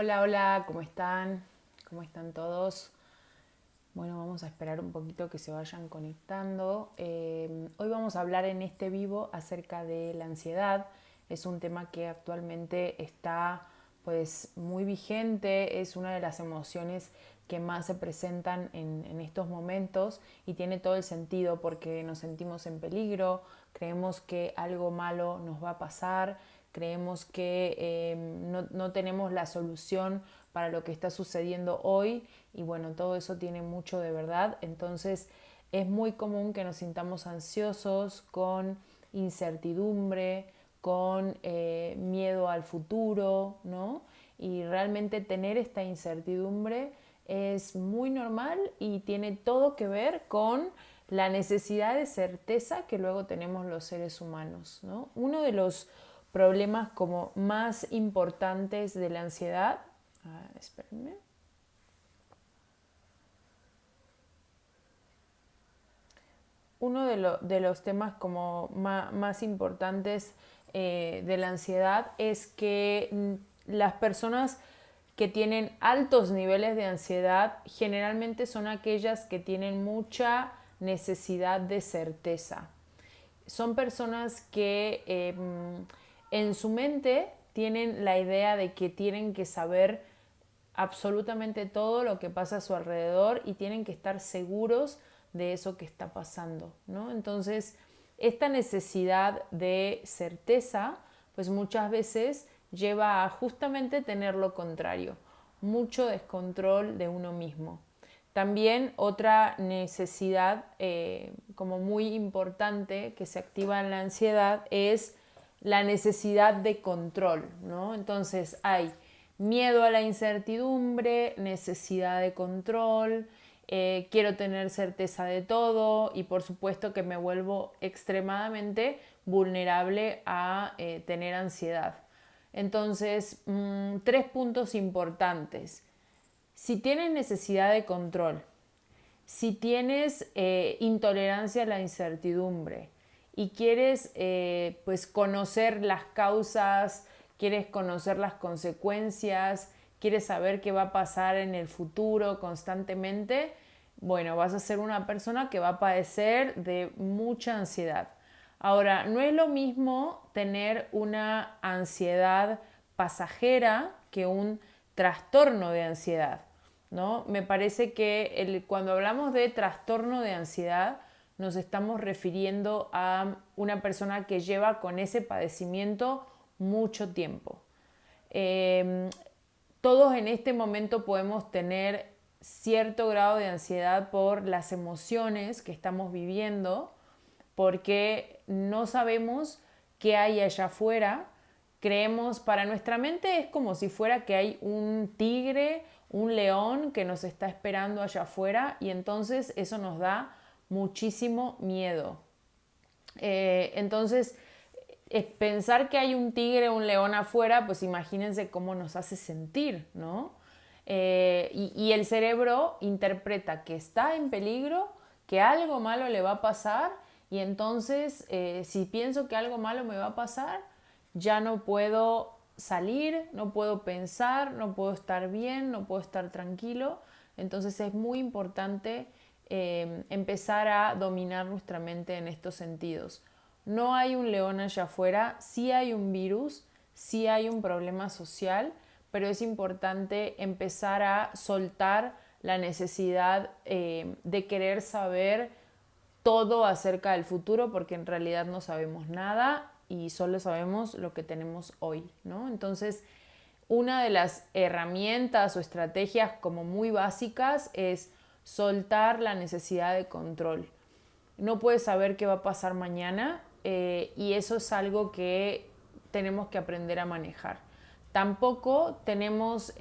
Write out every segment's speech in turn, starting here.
Hola, hola, ¿cómo están? ¿Cómo están todos? Bueno, vamos a esperar un poquito que se vayan conectando. Hoy vamos a hablar en este vivo acerca de la ansiedad. Es un tema que actualmente está pues muy vigente, es una de las emociones que más se presentan en estos momentos y tiene todo el sentido porque nos sentimos en peligro, creemos que algo malo nos va a pasar, creemos que no tenemos la solución para lo que está sucediendo hoy y bueno, todo eso tiene mucho de verdad. Entonces es muy común que nos sintamos ansiosos, con incertidumbre, con miedo al futuro, ¿no? Y realmente tener esta incertidumbre es muy normal y tiene todo que ver con la necesidad de certeza que luego tenemos los seres humanos, ¿no? Uno de los problemas como más importantes de la ansiedad, espérenme, uno de los temas como más importantes de la ansiedad es que las personas que tienen altos niveles de ansiedad generalmente son aquellas que tienen mucha necesidad de certeza. Son personas que en su mente tienen la idea de que tienen que saber absolutamente todo lo que pasa a su alrededor y tienen que estar seguros de eso que está pasando, ¿no? Entonces, esta necesidad de certeza, pues muchas veces lleva a justamente tener lo contrario, mucho descontrol de uno mismo. También otra necesidad como muy importante que se activa en la ansiedad es la necesidad de control, ¿no? Entonces hay miedo a la incertidumbre, necesidad de control, quiero tener certeza de todo y por supuesto que me vuelvo extremadamente vulnerable a tener ansiedad. Entonces, tres puntos importantes. Si tienes necesidad de control, si tienes intolerancia a la incertidumbre y quieres pues conocer las causas, quieres conocer las consecuencias, quieres saber qué va a pasar en el futuro constantemente, bueno, vas a ser una persona que va a padecer de mucha ansiedad. Ahora, no es lo mismo tener una ansiedad pasajera que un trastorno de ansiedad, ¿no? Me parece que cuando hablamos de trastorno de ansiedad nos estamos refiriendo a una persona que lleva con ese padecimiento mucho tiempo. Eh, Todos en este momento podemos tener cierto grado de ansiedad por las emociones que estamos viviendo, porque no sabemos qué hay allá afuera. Creemos, para nuestra mente es como si fuera que hay un tigre, un león que nos está esperando allá afuera y entonces eso nos da muchísimo miedo. Entonces, pensar que hay un tigre o un león afuera, pues imagínense cómo nos hace sentir, ¿no? Y el cerebro interpreta que está en peligro, que algo malo le va a pasar y entonces si pienso que algo malo me va a pasar, ya no puedo salir, no puedo pensar, no puedo estar bien, no puedo estar tranquilo. Entonces es muy importante empezar a dominar nuestra mente en estos sentidos. No hay un león allá afuera, sí hay un virus, sí hay un problema social, pero es importante empezar a soltar la necesidad de querer saber todo acerca del futuro porque en realidad no sabemos nada y solo sabemos lo que tenemos hoy, ¿no? Entonces, una de las herramientas o estrategias como muy básicas es soltar la necesidad de control. No puedes saber qué va a pasar mañana y eso es algo que tenemos que aprender a manejar. Tampoco tenemos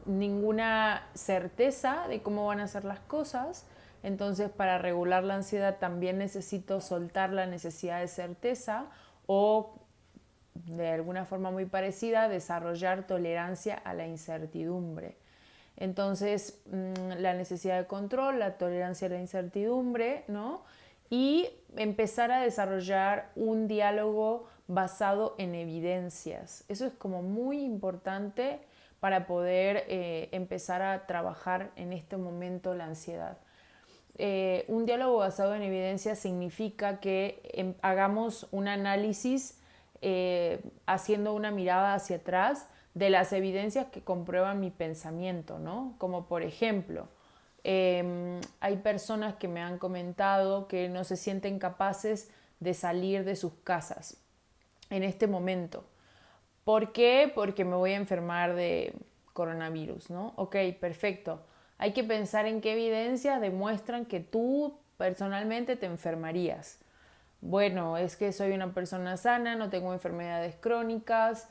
ninguna certeza de cómo van a ser las cosas, entonces para regular la ansiedad también necesito soltar la necesidad de certeza o de alguna forma muy parecida desarrollar tolerancia a la incertidumbre. Entonces, la necesidad de control, la tolerancia a la incertidumbre, ¿no? Y empezar a desarrollar un diálogo basado en evidencias. Eso es como muy importante para poder empezar a trabajar en este momento la ansiedad. Un diálogo basado en evidencia significa que hagamos un análisis haciendo una mirada hacia atrás de las evidencias que comprueban mi pensamiento, ¿no? Como por ejemplo, hay personas que me han comentado que no se sienten capaces de salir de sus casas en este momento. ¿Por qué? Porque me voy a enfermar de coronavirus, ¿no? Ok, perfecto. Hay que pensar en qué evidencias demuestran que tú personalmente te enfermarías. Bueno, es que soy una persona sana, no tengo enfermedades crónicas,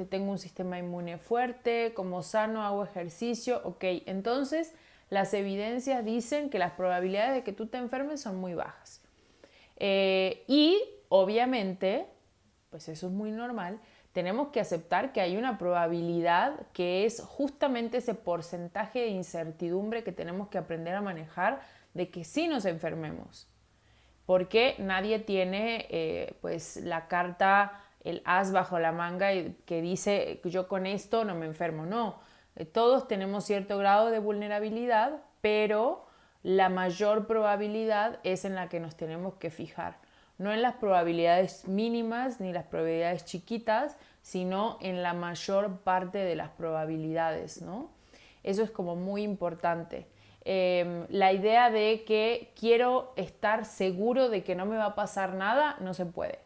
tengo un sistema inmune fuerte, como sano, hago ejercicio. Ok, entonces las evidencias dicen que las probabilidades de que tú te enfermes son muy bajas. Y obviamente, pues eso es muy normal, tenemos que aceptar que hay una probabilidad que es justamente ese porcentaje de incertidumbre que tenemos que aprender a manejar de que sí nos enfermemos. Porque nadie tiene pues la carta, el as bajo la manga que dice yo con esto no me enfermo. No, todos tenemos cierto grado de vulnerabilidad, pero la mayor probabilidad es en la que nos tenemos que fijar. No en las probabilidades mínimas ni las probabilidades chiquitas, sino en la mayor parte de las probabilidades, ¿no? Eso es como muy importante. La idea de que quiero estar seguro de que no me va a pasar nada, no se puede.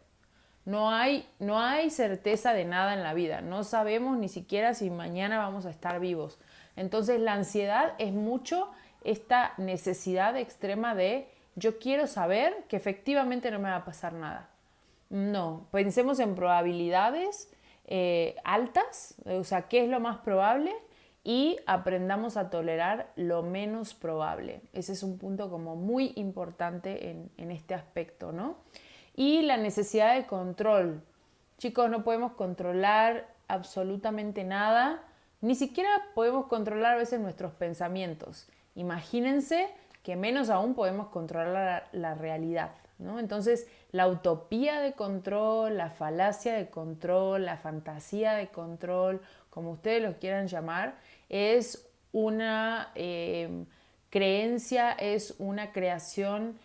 No hay certeza de nada en la vida. No sabemos ni siquiera si mañana vamos a estar vivos. Entonces la ansiedad es mucho esta necesidad extrema de yo quiero saber que efectivamente no me va a pasar nada. No, pensemos en probabilidades altas, o sea, qué es lo más probable y aprendamos a tolerar lo menos probable. Ese es un punto como muy importante en este aspecto, ¿no? Y la necesidad de control. Chicos, no podemos controlar absolutamente nada, ni siquiera podemos controlar a veces nuestros pensamientos. Imagínense que menos aún podemos controlar la realidad, ¿no? Entonces, la utopía de control, la falacia de control, la fantasía de control, como ustedes lo quieran llamar, es una creencia, es una creación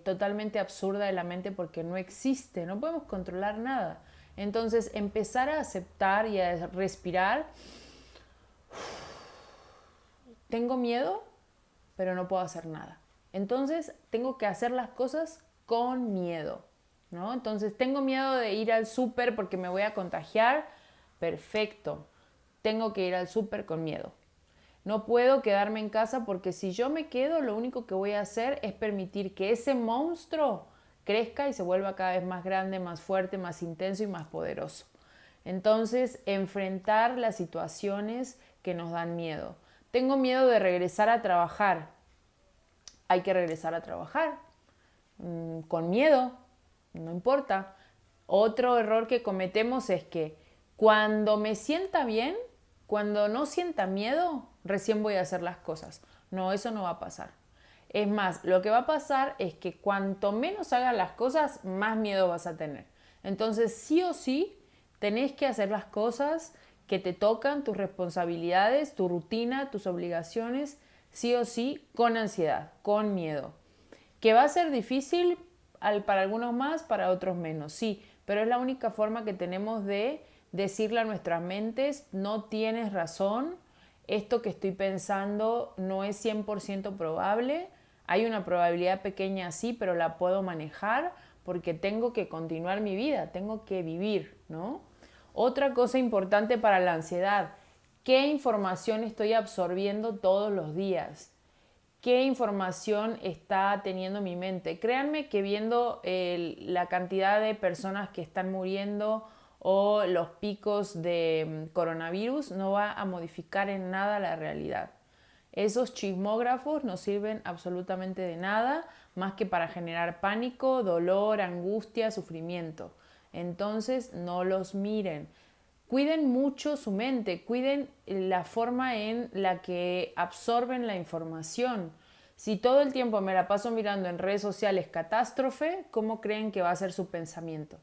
totalmente absurda de la mente porque no existe, no podemos controlar nada. Entonces, empezar a aceptar y a respirar. Tengo miedo, pero no puedo hacer nada. Entonces, tengo que hacer las cosas con miedo, ¿no? Entonces, tengo miedo de ir al súper porque me voy a contagiar. Perfecto. Tengo que ir al súper con miedo. No puedo quedarme en casa porque si yo me quedo, lo único que voy a hacer es permitir que ese monstruo crezca y se vuelva cada vez más grande, más fuerte, más intenso y más poderoso. Entonces, enfrentar las situaciones que nos dan miedo. Tengo miedo de regresar a trabajar. Hay que regresar a trabajar. Con miedo, no importa. Otro error que cometemos es que cuando me sienta bien, cuando no sienta miedo, recién voy a hacer las cosas. No, eso no va a pasar. Es más, lo que va a pasar es que cuanto menos hagas las cosas, más miedo vas a tener. Entonces, sí o sí, tenés que hacer las cosas que te tocan, tus responsabilidades, tu rutina, tus obligaciones, sí o sí, con ansiedad, con miedo. ¿Que va a ser difícil para algunos más, para otros menos? Sí, pero es la única forma que tenemos de decirle a nuestras mentes, no tienes razón, esto que estoy pensando no es 100% probable, hay una probabilidad pequeña sí, pero la puedo manejar porque tengo que continuar mi vida, tengo que vivir, ¿no? Otra cosa importante para la ansiedad, ¿qué información estoy absorbiendo todos los días? ¿Qué información está teniendo mi mente? Créanme que viendo la cantidad de personas que están muriendo o los picos de coronavirus no va a modificar en nada la realidad. Esos chismógrafos no sirven absolutamente de nada más que para generar pánico, dolor, angustia, sufrimiento. Entonces no los miren. Cuiden mucho su mente, cuiden la forma en la que absorben la información. Si todo el tiempo me la paso mirando en redes sociales catástrofe, ¿cómo creen que va a ser su pensamiento?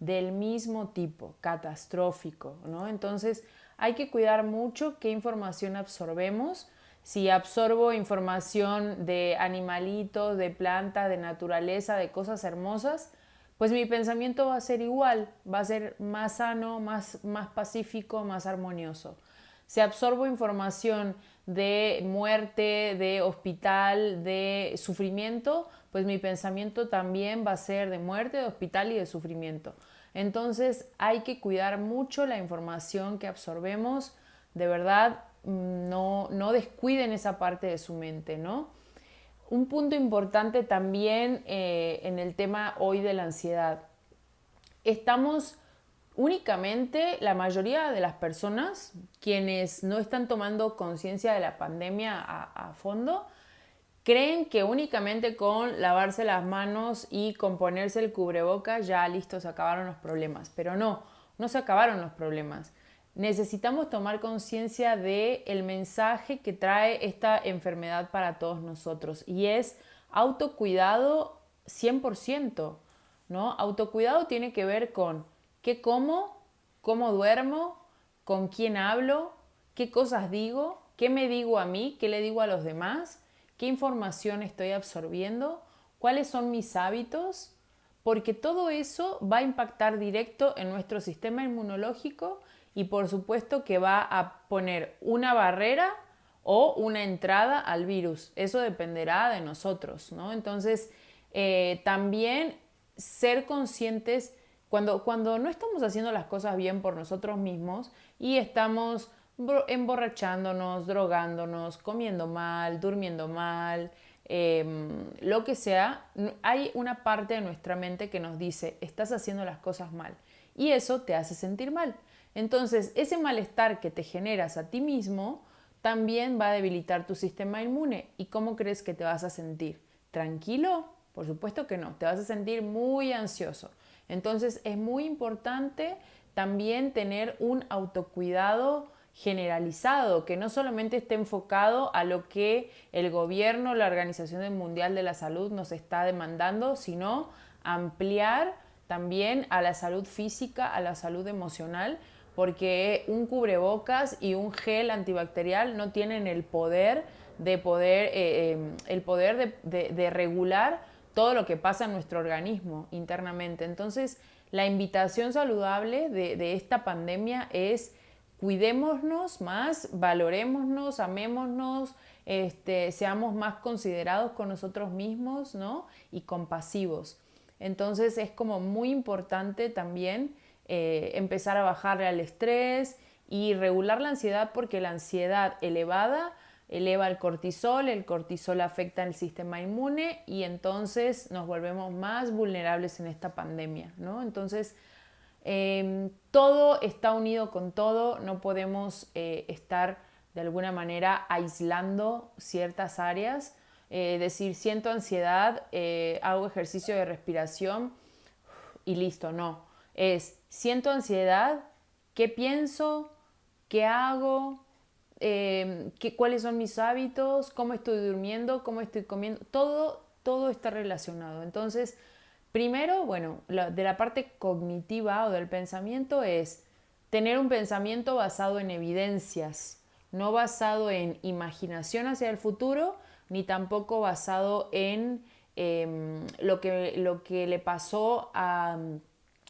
del mismo tipo, catastrófico, ¿no? Entonces hay que cuidar mucho qué información absorbemos. Si absorbo información de animalitos, de plantas, de naturaleza, de cosas hermosas, pues mi pensamiento va a ser igual, va a ser más sano, más pacífico, más armonioso. Si absorbo información de muerte, de hospital, de sufrimiento, pues mi pensamiento también va a ser de muerte, de hospital y de sufrimiento. Entonces hay que cuidar mucho la información que absorbemos, de verdad no descuiden esa parte de su mente, ¿no? Un punto importante también en el tema hoy de la ansiedad. Estamos únicamente, la mayoría de las personas, quienes no están tomando conciencia de la pandemia a fondo, creen que únicamente con lavarse las manos y con ponerse el cubrebocas ya listo, se acabaron los problemas. Pero no se acabaron los problemas. Necesitamos tomar conciencia del mensaje que trae esta enfermedad para todos nosotros y es autocuidado 100%, ¿no? Autocuidado tiene que ver con qué como, cómo duermo, con quién hablo, qué cosas digo, qué me digo a mí, qué le digo a los demás, qué información estoy absorbiendo, cuáles son mis hábitos, porque todo eso va a impactar directo en nuestro sistema inmunológico y por supuesto que va a poner una barrera o una entrada al virus. Eso dependerá de nosotros, ¿no? Entonces, también ser conscientes cuando no estamos haciendo las cosas bien por nosotros mismos y estamos emborrachándonos, drogándonos, comiendo mal, durmiendo mal, lo que sea, hay una parte de nuestra mente que nos dice, estás haciendo las cosas mal y eso te hace sentir mal. Entonces, ese malestar que te generas a ti mismo también va a debilitar tu sistema inmune. ¿Y cómo crees que te vas a sentir? ¿Tranquilo? Por supuesto que no, te vas a sentir muy ansioso. Entonces, es muy importante también tener un autocuidado generalizado, que no solamente esté enfocado a lo que el gobierno, la Organización Mundial de la Salud nos está demandando, sino ampliar también a la salud física, a la salud emocional, porque un cubrebocas y un gel antibacterial no tienen el poder de regular todo lo que pasa en nuestro organismo internamente. Entonces, la invitación saludable de esta pandemia es cuidémonos más, valorémonos, amémonos, seamos más considerados con nosotros mismos, ¿no? Y compasivos. Entonces es como muy importante también empezar a bajarle al estrés y regular la ansiedad porque la ansiedad elevada eleva el cortisol afecta el sistema inmune y entonces nos volvemos más vulnerables en esta pandemia, ¿no? Entonces, todo está unido con todo, no podemos estar de alguna manera aislando ciertas áreas, decir siento ansiedad, hago ejercicio de respiración y listo, no, es siento ansiedad, ¿qué pienso? ¿Qué hago? ¿Cuáles son mis hábitos? ¿Cómo estoy durmiendo? ¿Cómo estoy comiendo? Todo está relacionado. Entonces, primero, bueno, de la parte cognitiva o del pensamiento es tener un pensamiento basado en evidencias, no basado en imaginación hacia el futuro, ni tampoco basado en lo que le pasó a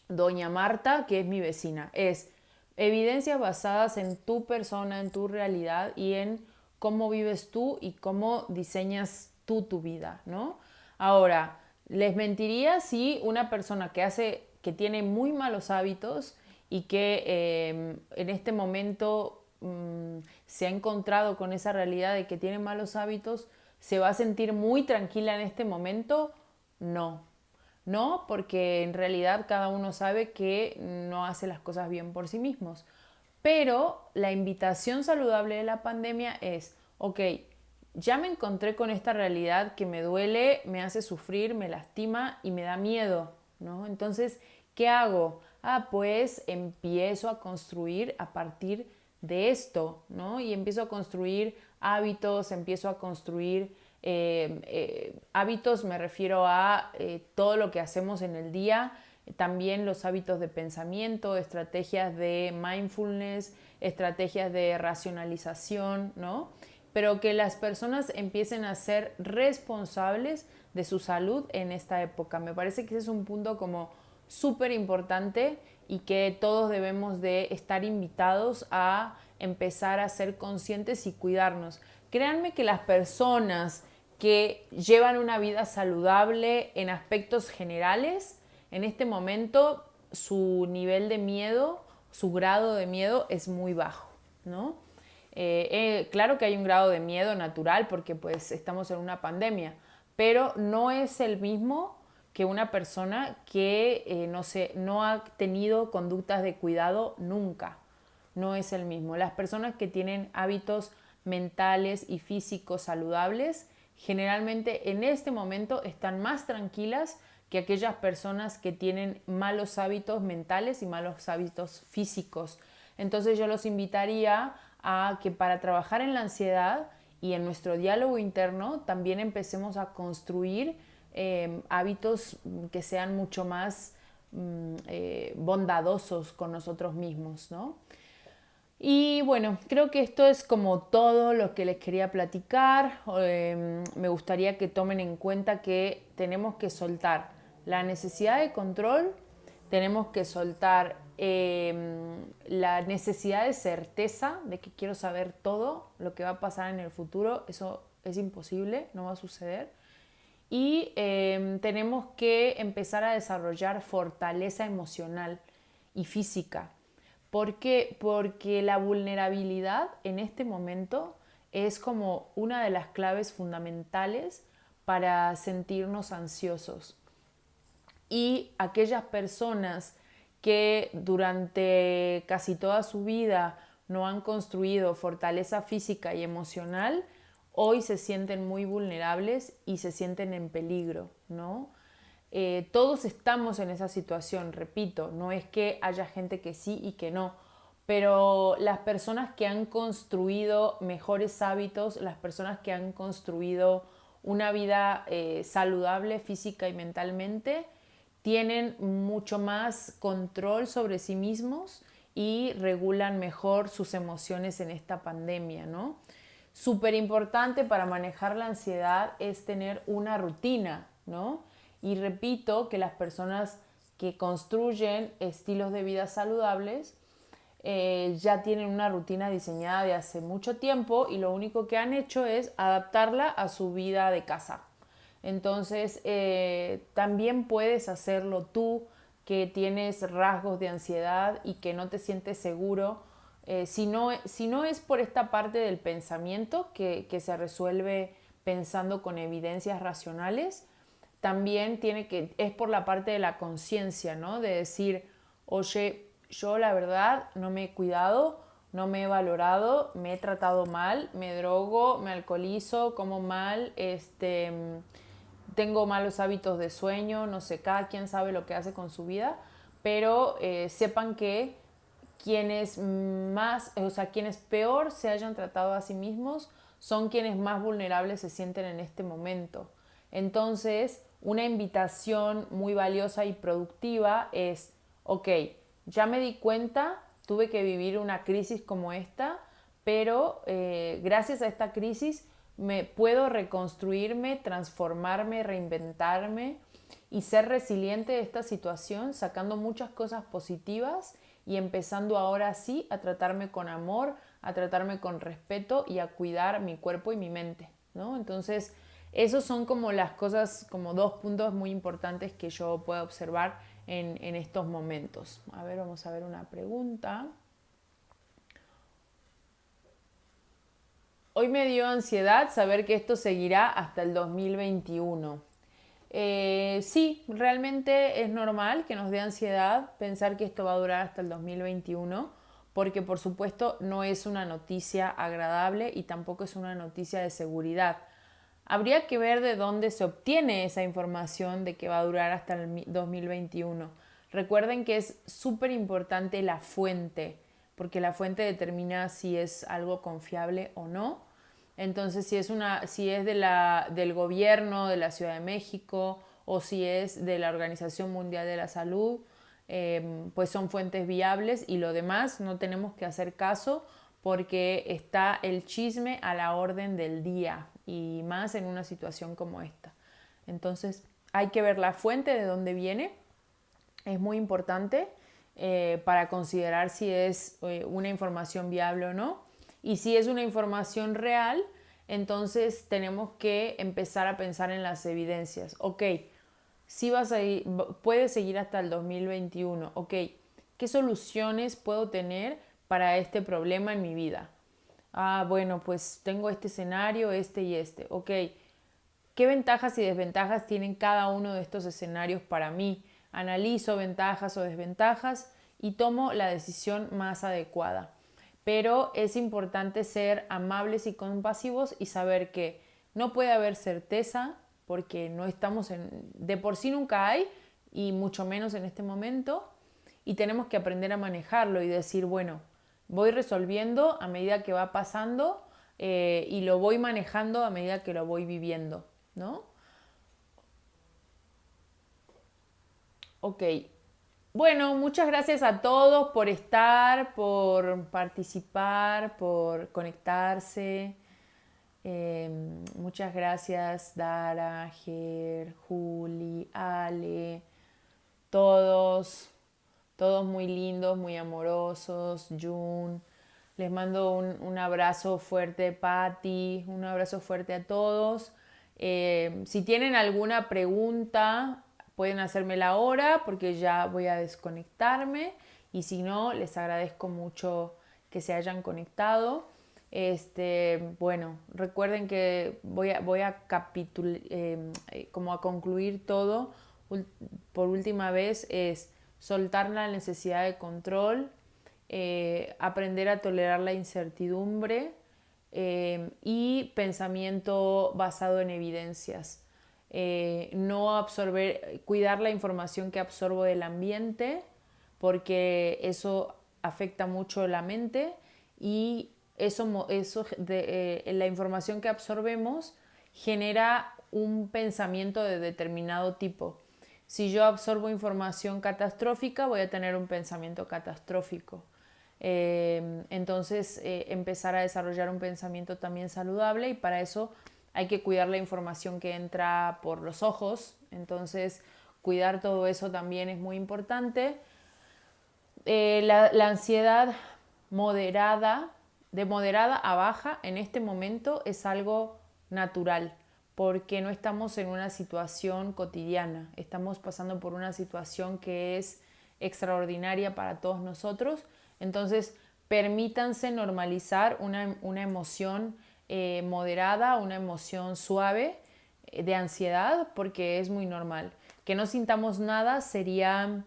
doña Marta, que es mi vecina. Es evidencias basadas en tu persona, en tu realidad y en cómo vives tú y cómo diseñas tú tu vida, ¿no? Ahora, les mentiría si una persona que tiene muy malos hábitos y que en este momento se ha encontrado con esa realidad de que tiene malos hábitos, se va a sentir muy tranquila en este momento. No, no, porque en realidad cada uno sabe que no hace las cosas bien por sí mismos. Pero la invitación saludable de la pandemia es, ok, ya me encontré con esta realidad que me duele, me hace sufrir, me lastima y me da miedo, ¿no? Entonces, ¿qué hago? Pues empiezo a construir a partir de esto, ¿no? Y empiezo a construir hábitos, empiezo a construir hábitos, me refiero a todo lo que hacemos en el día, también los hábitos de pensamiento, estrategias de mindfulness, estrategias de racionalización, ¿no? Pero que las personas empiecen a ser responsables de su salud en esta época. Me parece que ese es un punto como súper importante y que todos debemos de estar invitados a empezar a ser conscientes y cuidarnos. Créanme que las personas que llevan una vida saludable en aspectos generales, en este momento su nivel de miedo, su grado de miedo es muy bajo, ¿no? Claro que hay un grado de miedo natural porque pues estamos en una pandemia, pero no es el mismo que una persona que no ha tenido conductas de cuidado nunca. No es el mismo. Las personas que tienen hábitos mentales y físicos saludables generalmente en este momento están más tranquilas que aquellas personas que tienen malos hábitos mentales y malos hábitos físicos. Entonces yo los invitaría a que para trabajar en la ansiedad y en nuestro diálogo interno también empecemos a construir hábitos que sean mucho más bondadosos con nosotros mismos, ¿no? Y bueno, creo que esto es como todo lo que les quería platicar. Me gustaría que tomen en cuenta que tenemos que soltar la necesidad de control, tenemos que soltar la necesidad de certeza, de que quiero saber todo lo que va a pasar en el futuro. Eso es imposible, no va a suceder. Y tenemos que empezar a desarrollar fortaleza emocional y física. ¿Por qué? Porque la vulnerabilidad en este momento es como una de las claves fundamentales para sentirnos ansiosos. Y aquellas personas que durante casi toda su vida no han construido fortaleza física y emocional, hoy se sienten muy vulnerables y se sienten en peligro, ¿no? Todos estamos en esa situación, repito, no es que haya gente que sí y que no, pero las personas que han construido mejores hábitos, las personas que han construido una vida saludable física y mentalmente, tienen mucho más control sobre sí mismos y regulan mejor sus emociones en esta pandemia, ¿no? Súper importante para manejar la ansiedad es tener una rutina, ¿no? Y repito que las personas que construyen estilos de vida saludables ya tienen una rutina diseñada de hace mucho tiempo y lo único que han hecho es adaptarla a su vida de casa. Entonces, también puedes hacerlo tú que tienes rasgos de ansiedad y que no te sientes seguro. Si no es por esta parte del pensamiento que se resuelve pensando con evidencias racionales, también es por la parte de la conciencia, ¿no? De decir, oye, yo la verdad no me he cuidado, no me he valorado, me he tratado mal, me drogo, me alcoholizo, como mal, tengo malos hábitos de sueño, no sé, cada quien sabe lo que hace con su vida, pero sepan que quienes peor se hayan tratado a sí mismos son quienes más vulnerables se sienten en este momento. Entonces, una invitación muy valiosa y productiva es, ok, ya me di cuenta, tuve que vivir una crisis como esta, pero gracias a esta crisis me puedo reconstruirme, transformarme, reinventarme y ser resiliente de esta situación, sacando muchas cosas positivas y empezando ahora sí a tratarme con amor, a tratarme con respeto y a cuidar mi cuerpo y mi mente, ¿no? Entonces, esos son como las cosas, como dos puntos muy importantes que yo puedo observar en estos momentos. A ver, vamos a ver una pregunta. Hoy me dio ansiedad saber que esto seguirá hasta el 2021. Sí, realmente es normal que nos dé ansiedad pensar que esto va a durar hasta el 2021, porque por supuesto no es una noticia agradable y tampoco es una noticia de seguridad. Habría que ver de dónde se obtiene esa información de que va a durar hasta el 2021. Recuerden que es súper importante la fuente, porque la fuente determina si es algo confiable o no. Entonces, si es del gobierno de la Ciudad de México o si es de la Organización Mundial de la Salud, pues son fuentes viables, y lo demás no tenemos que hacer caso porque está el chisme a la orden del día, y más en una situación como esta. Entonces hay que ver la fuente de dónde viene, es muy importante para considerar si es una información viable o no. Y si es una información real, entonces tenemos que empezar a pensar en las evidencias. Ok, si vas a ir, puedes seguir hasta el 2021. Ok, ¿qué soluciones puedo tener para este problema en mi vida? Ah, bueno, pues tengo este escenario, este y este. Ok, ¿qué ventajas y desventajas tienen cada uno de estos escenarios para mí? Analizo ventajas o desventajas y tomo la decisión más adecuada. Pero es importante ser amables y compasivos y saber que no puede haber certeza, porque no estamos de por sí nunca hay, y mucho menos en este momento, y tenemos que aprender a manejarlo y decir, bueno, voy resolviendo a medida que va pasando, y lo voy manejando a medida que lo voy viviendo, ¿no? Ok. Bueno, muchas gracias a todos por estar, por participar, por conectarse. Muchas gracias, Dara, Ger, Juli, Ale, todos, todos muy lindos, muy amorosos, Jun. Les mando un abrazo fuerte, Patti, un abrazo fuerte a todos. Si tienen alguna pregunta, pueden hacérmela ahora porque ya voy a desconectarme. Y si no, les agradezco mucho que se hayan conectado. Bueno, recuerden que voy a como a concluir todo por última vez, es soltar la necesidad de control, aprender a tolerar la incertidumbre, y pensamiento basado en evidencias. No absorber, cuidar la información que absorbo del ambiente, porque eso afecta mucho la mente, y la información que absorbemos genera un pensamiento de determinado tipo. Si yo absorbo información catastrófica, voy a tener un pensamiento catastrófico. Entonces, empezar a desarrollar un pensamiento también saludable, y para eso hay que cuidar la información que entra por los ojos. Entonces, cuidar todo eso también es muy importante. La ansiedad moderada, de moderada a baja en este momento, es algo natural, porque no estamos en una situación cotidiana, estamos pasando por una situación que es extraordinaria para todos nosotros. Entonces, permítanse normalizar una emoción moderada, una emoción suave de ansiedad, porque es muy normal. Que no sintamos nada sería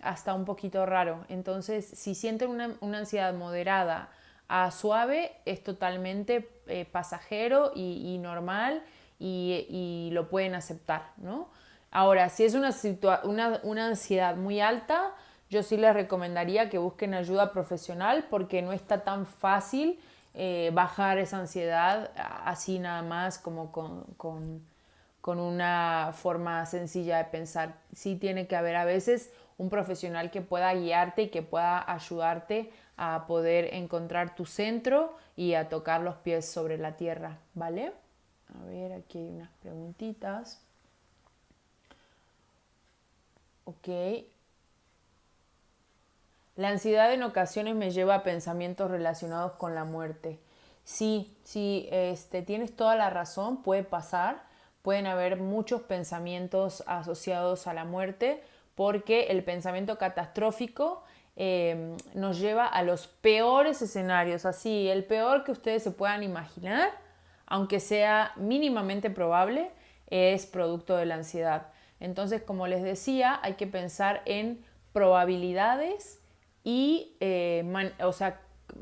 hasta un poquito raro. Entonces, si sienten una ansiedad moderada a suave, es totalmente pasajero y normal, y lo pueden aceptar, ¿no? Ahora, si es una ansiedad muy alta, yo sí les recomendaría que busquen ayuda profesional, porque no está tan fácil bajar esa ansiedad así nada más como con una forma sencilla de pensar. Sí tiene que haber a veces un profesional que pueda guiarte y que pueda ayudarte a poder encontrar tu centro y a tocar los pies sobre la tierra, ¿vale? A ver, aquí hay unas preguntitas. Ok. La ansiedad en ocasiones me lleva a pensamientos relacionados con la muerte. Sí, sí, tienes toda la razón, puede pasar. Pueden haber muchos pensamientos asociados a la muerte, porque el pensamiento catastrófico nos lleva a los peores escenarios, así, el peor que ustedes se puedan imaginar, aunque sea mínimamente probable, es producto de la ansiedad. Entonces, como les decía, hay que pensar en probabilidades y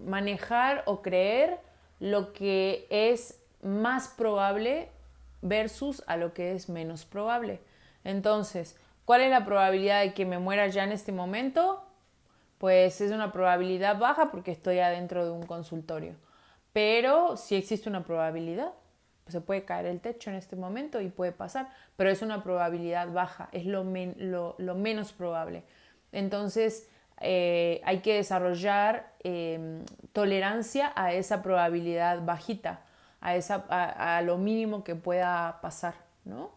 manejar o creer lo que es más probable versus a lo que es menos probable. Entonces, ¿cuál es la probabilidad de que me muera ya en este momento? Pues es una probabilidad baja porque estoy adentro de un consultorio. Pero sí existe una probabilidad. se puede caer el techo en este momento y puede pasar, pero es una probabilidad baja, es lo menos probable. Entonces hay que desarrollar tolerancia a esa probabilidad bajita, a lo mínimo que pueda pasar, ¿no?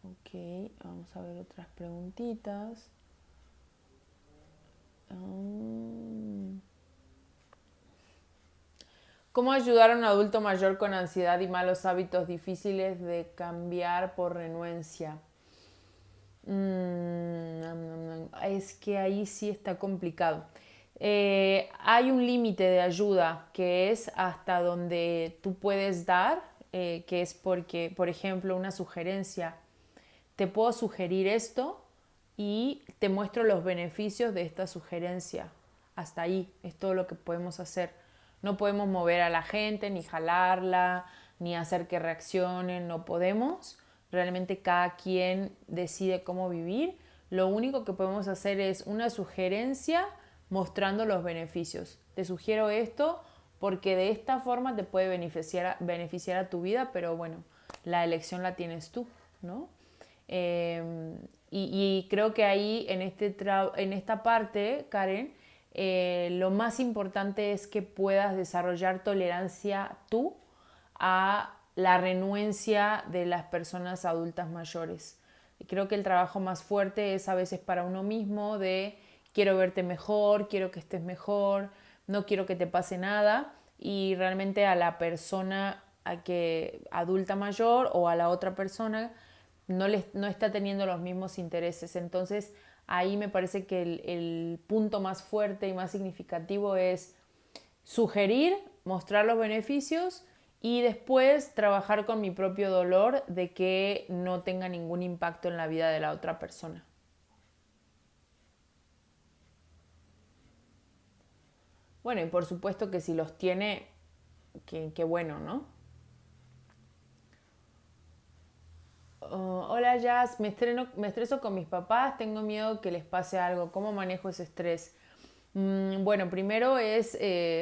Ok, vamos a ver otras preguntitas. ¿Cómo ayudar a un adulto mayor con ansiedad y malos hábitos difíciles de cambiar por renuencia? Es que ahí sí está complicado. Hay un límite de ayuda que es hasta donde tú puedes dar, que es porque, por ejemplo, una sugerencia. Te puedo sugerir esto y te muestro los beneficios de esta sugerencia. Hasta ahí es todo lo que podemos hacer. No podemos mover a la gente, ni jalarla, ni hacer que reaccionen, no podemos. Realmente cada quien decide cómo vivir. Lo único que podemos hacer es una sugerencia mostrando los beneficios. Te sugiero esto porque de esta forma te puede beneficiar a tu vida, pero bueno, la elección la tienes tú, ¿no? Y creo que ahí, en esta parte, Karen, lo más importante es que puedas desarrollar tolerancia tú a la renuencia de las personas adultas mayores. Y creo que el trabajo más fuerte es a veces para uno mismo de quiero verte mejor, quiero que estés mejor, no quiero que te pase nada, y realmente a la persona adulta mayor o a la otra persona no está teniendo los mismos intereses. Entonces ahí me parece que el punto más fuerte y más significativo es sugerir, mostrar los beneficios y después trabajar con mi propio dolor de que no tenga ningún impacto en la vida de la otra persona. Bueno, y por supuesto que si los tiene, que bueno, ¿no? Hola Jazz, me estreso con mis papás, tengo miedo que les pase algo. ¿Cómo manejo ese estrés? Bueno, primero es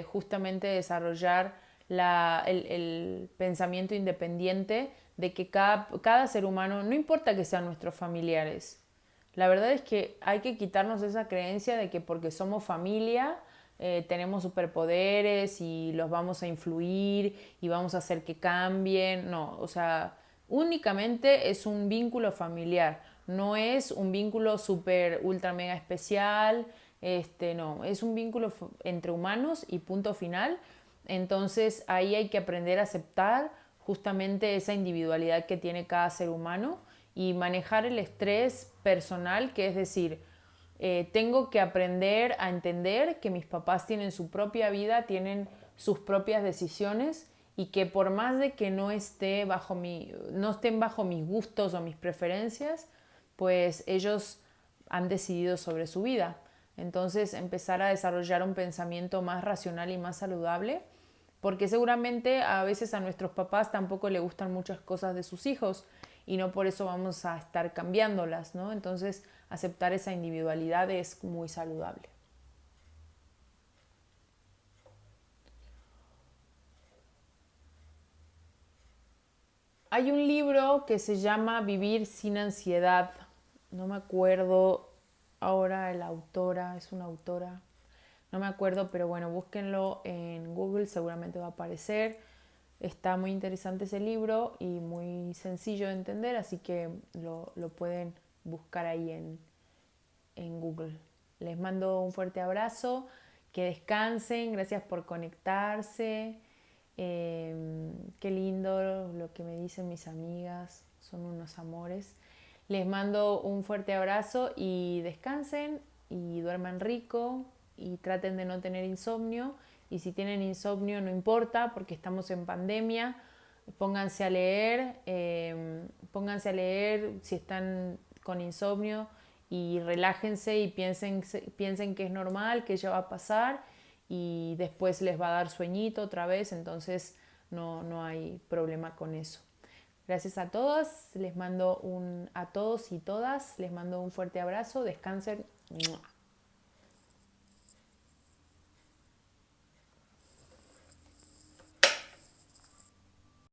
justamente desarrollar el pensamiento independiente de que cada ser humano, no importa que sean nuestros familiares, la verdad es que hay que quitarnos esa creencia de que porque somos familia tenemos superpoderes y los vamos a influir y vamos a hacer que cambien. No, o sea, únicamente es un vínculo familiar, no es un vínculo super ultra mega especial. No, es un vínculo entre humanos y punto final. Entonces ahí hay que aprender a aceptar justamente esa individualidad que tiene cada ser humano y manejar el estrés personal, que es decir, tengo que aprender a entender que mis papás tienen su propia vida, tienen sus propias decisiones y que por más de que no estén bajo mis gustos o mis preferencias, pues ellos han decidido sobre su vida. Entonces empezar a desarrollar un pensamiento más racional y más saludable, porque seguramente a veces a nuestros papás tampoco le gustan muchas cosas de sus hijos y no por eso vamos a estar cambiándolas, ¿no? Entonces aceptar esa individualidad es muy saludable. Hay un libro que se llama Vivir sin ansiedad. No me acuerdo ahora la autora, es una autora. No me acuerdo, pero bueno, búsquenlo en Google, seguramente va a aparecer. Está muy interesante ese libro y muy sencillo de entender, así que lo pueden buscar ahí en Google. Les mando un fuerte abrazo, que descansen, gracias por conectarse. Qué lindo lo que me dicen mis amigas, son unos amores. Les mando un fuerte abrazo y descansen y duerman rico y traten de no tener insomnio. Y si tienen insomnio no importa porque estamos en pandemia, pónganse a leer si están con insomnio y relájense y piensen que es normal, que ya va a pasar y después les va a dar sueñito otra vez, entonces no hay problema con eso. Gracias a todos, a todos y todas, les mando un fuerte abrazo, descansen.